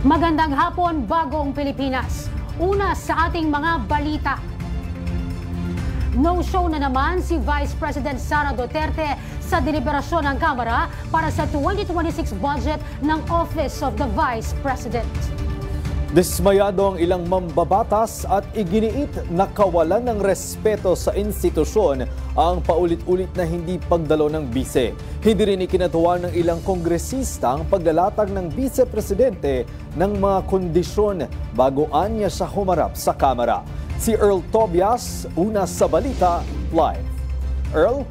Magandang hapon, bagong Pilipinas. Una sa ating mga balita. No-show na naman si Vice President Sara Duterte sa deliberasyon ng Kamara para sa 2026 budget ng Office of the Vice President. Dismayado ang ilang mambabatas at iginiit na kawalan ng respeto sa institusyon ang paulit-ulit na hindi pagdalo ng bise. Hindi rin ikinatuwa ng ilang kongresista ang paglalatag ng vice-presidente ng mga kondisyon bago anya siya humarap sa Kamara. Si Earl Tobias, una sa balita, live. Earl?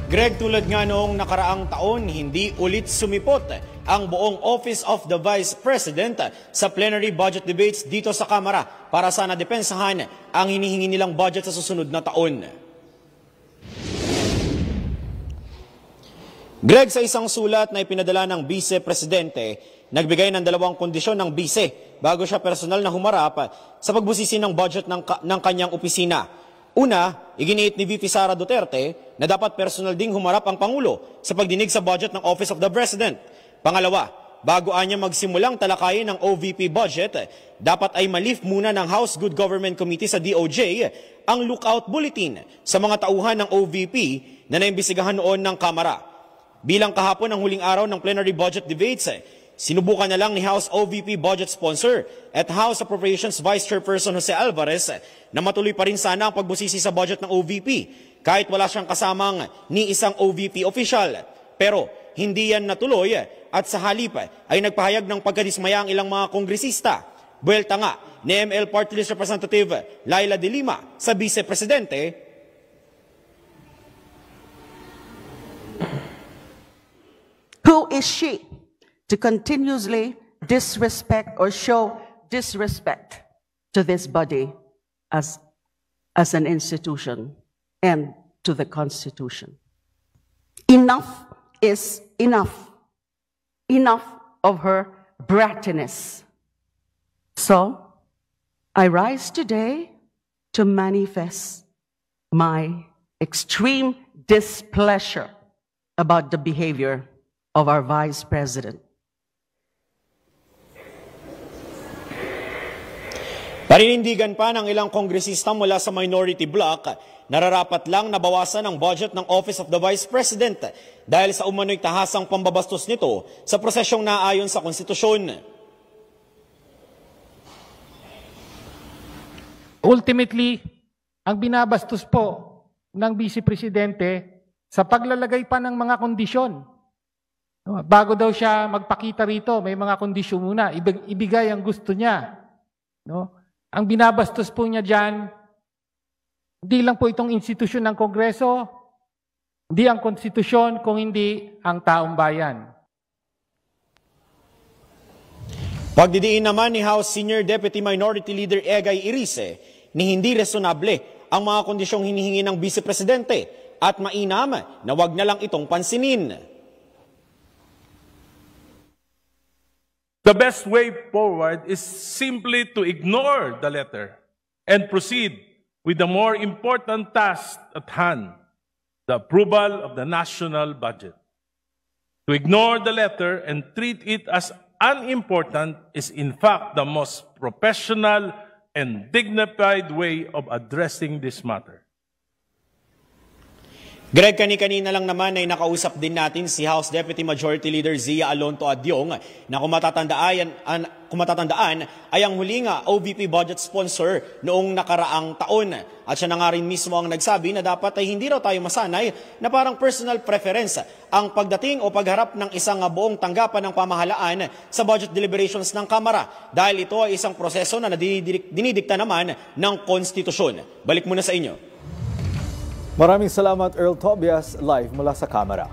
Greg, tulad nga noong nakaraang taon, hindi ulit sumipot ang buong Office of the Vice President sa plenary budget debates dito sa Kamara para sana depensahan ang hinihingi nilang budget sa susunod na taon. Greg, sa isang sulat na ipinadala ng Vice Presidente, nagbigay ng dalawang kondisyon ng Vice bago siya personal na humarap sa pagbusisi ng budget ng kanyang opisina. Una, iginiit ni VP Sara Duterte na dapat personal ding humarap ang Pangulo sa pagdinig sa budget ng Office of the President. Pangalawa, bago anya magsimulang talakayin ng OVP budget, dapat ay ma-lift muna ng House Good Government Committee sa DOJ ang lookout bulletin sa mga tauhan ng OVP na naimbestigahan noon ng Kamara. Bilang kahapon ang huling araw ng plenary budget debates, sinubukan na lang ni House OVP budget sponsor at House Appropriations Vice Chairperson Jose Alvarez na matuloy pa rin sana ang pagbusisi sa budget ng OVP kahit wala siyang kasamang ni isang OVP official. Pero hindi yan natuloy at sa halip ay nagpahayag ng pagkadismaya ang ilang mga kongresista. Buwelta nga ni ML Party List Representative Laila De Lima sa Vice Presidente. Who is she to continuously disrespect or show disrespect to this body as an institution and to the Constitution? Enough is enough. Enough of her brattiness. So, I rise today to manifest my extreme displeasure about the behavior of our Vice President. Paninindigan pa ng ilang kongresista mula sa minority bloc, nararapat lang nabawasan ang budget ng Office of the Vice President dahil sa umano'y tahasang pambabastos nito sa prosesyong naayon sa konstitusyon. Ultimately, ang binabastos po ng Vice Presidente sa paglalagay pa ng mga kondisyon. Bago daw siya magpakita rito, may mga kondisyon muna, ibigay ang gusto niya. No? Ang binabastos po niya dyan, hindi lang po itong institusyon ng Kongreso, hindi ang konstitusyon, kung hindi ang taong bayan. Pagdidiin naman ni House Senior Deputy Minority Leader Egay Irice ni hindi resonable ang mga kondisyong hinihingi ng Vice Presidente at mainam na wag na lang itong pansinin. The best way forward is simply to ignore the letter and proceed with the more important task at hand, the approval of the national budget. To ignore the letter and treat it as unimportant is in fact the most professional and dignified way of addressing this matter. Greg, kanina lang naman ay nakausap din natin si House Deputy Majority Leader Zia Alonto Adyong na kung matatandaan ay ang huling OVP budget sponsor noong nakaraang taon. At siya na nga rin mismo ang nagsabi na dapat ay hindi raw tayo masanay na parang personal preference ang pagdating o pagharap ng isang buong tanggapan ng pamahalaan sa budget deliberations ng Kamara dahil ito ay isang proseso na dinidikta naman ng konstitusyon. Balik muna sa inyo. Maraming salamat, Earl Tobias, live mula sa Kamara.